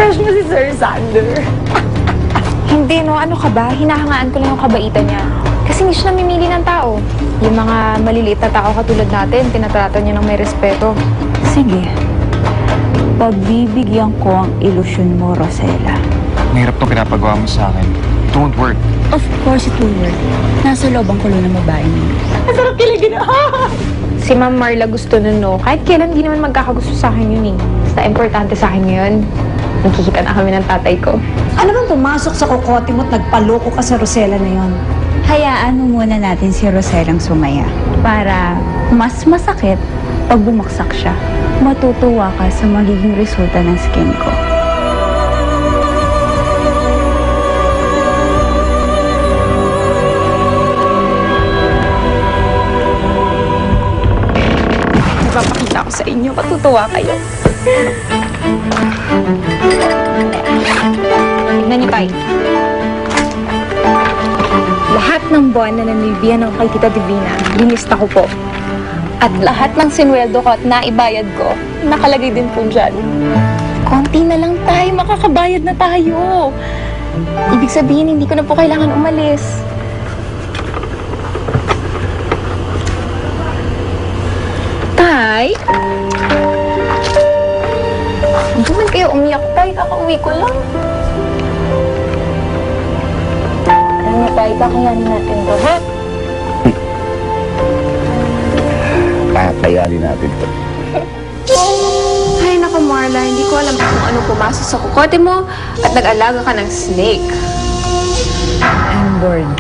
Crush mo si Sir Sander. Hindi, no. Ano ka ba? Hinahangaan ko lang yung kabaitan niya. Kasi hindi siya namimili ng tao. Yung mga maliliit na tao katulad natin, tinatrato niya ng may respeto. Sige. Pagbibigyan ko ang ilusyon mo, Rosella. Mahirap tong pinapagawa mo sa akin. It won't work. Of course it will work. Nasa loob ang kulo ng babae niya. Ang sarap kiligin. Si Ma'am Marla gusto nun, no. Kahit kailan di naman magkakagusto sa akin yun, eh. Basta importante sa akin ngayon, nakikita na kami ng tatay ko. Ano bang pumasok sa kokote mo at nagpaloko ka sa Rosella na yon? Hayaan mo muna natin si Rosellang sumaya para mas masakit pag bumaksak siya. Matutuwa ka sa magiging resulta ng skin ko. Ipapakita ko sa inyo, matutuwa kayo. Tignan niyo, Tay. Lahat ng buwan na nanilbihan ng kay Tita Divina, linista ko po. At lahat ng sinweldo ko at naibayad ko, nakalagay din po dyan. Konti na lang tayo, makakabayad na tayo. Ibig sabihin, hindi ko na po kailangan umalis. Tay? Huwag naman kayo umiyak, Tay. Kakauwi ko lang. Alam niyo, Tay, kakayanin natin to, ha? Kakayanin natin to. Ay, naku, Marla. Hindi ko alam kung ano pumasok sa kukote mo at nag-alaga ka ng snake. I'm bored.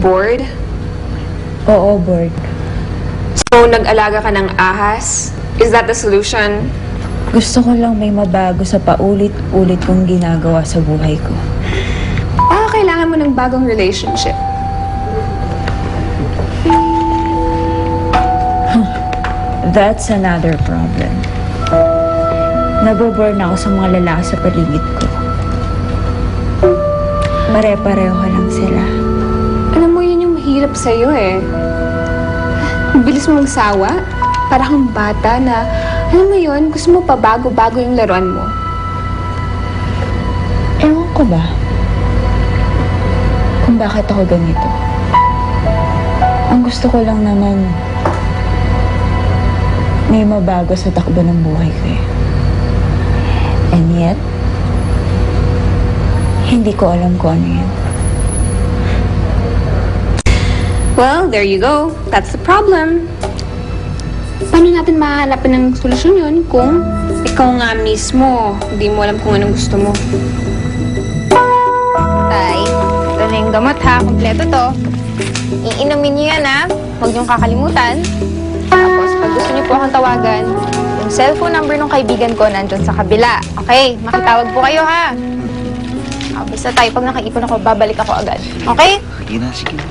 Bored? Oo, bored. So, nag-alaga ka ng ahas? Is that the solution? Gusto ko lang may mabago sa paulit-ulit kong ginagawa sa buhay ko. Kailangan mo ng bagong relationship. That's another problem. Nabobore na ako sa mga lalaki sa paligid ko. Pare-pareho lang sila. Alam mo, yun yung mahirap sa'yo eh. Ang bilis mo magsawa. Para kang bata na, alam mo yun, gusto mo pa bago-bago yung laruan mo. Ewan ko ba? Kung bakit ako ganito. Ang gusto ko lang naman may mabago sa takbo ng buhay ko eh. And yet, hindi ko alam kung ano yun. Well, there you go. That's the problem. Paano natin mahanapin ng solusyon yun kung ikaw nga mismo hindi mo alam kung anong gusto mo? Tay, ito na yung gamot, ha? Kompleto to. Iinumin niyo yan, ha? Huwag niyong kakalimutan. Tapos, pag gusto niyo po akong tawagan, yung cellphone number ng kaibigan ko nandun sa kabila. Okay? Makitawag po kayo, ha? Basta tayo, pag nakaipon ako, babalik ako agad. Okay? Sige na, sige na.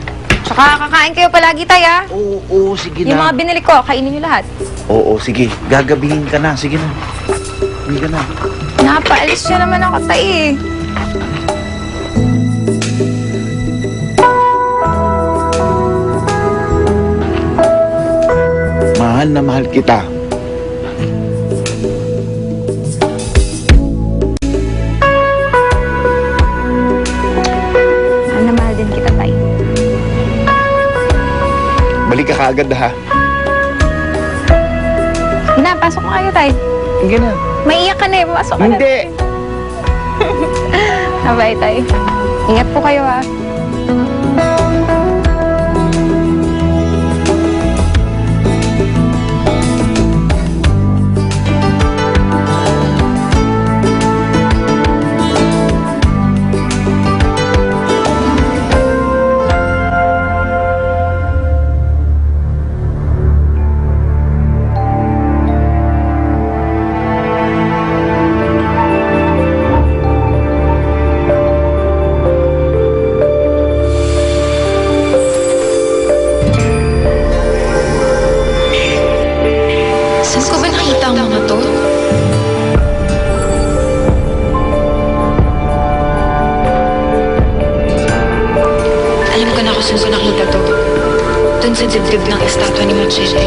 Tsaka kakain kayo palagi, Tay, ha? Oo, sige na. Yung mga binili ko, kainin niyo lahat. Oo, sige. Gagabihin ka na. Sige na. Hindi ka na. Napaalis siya naman ako, Tay, eh. Mahal na mahal kita. Mahal na mahal din kita, Tay. Balik ka kaagad ha. Sige na, pasok na kayo, Tay. Sige na. Maiiyak ka na eh, pasok ka na. Hindi. Bye, Tay. Ingat po kayo, ha. Saan ko nakita to? Doon sa dibdib ng estatwa ni Machete.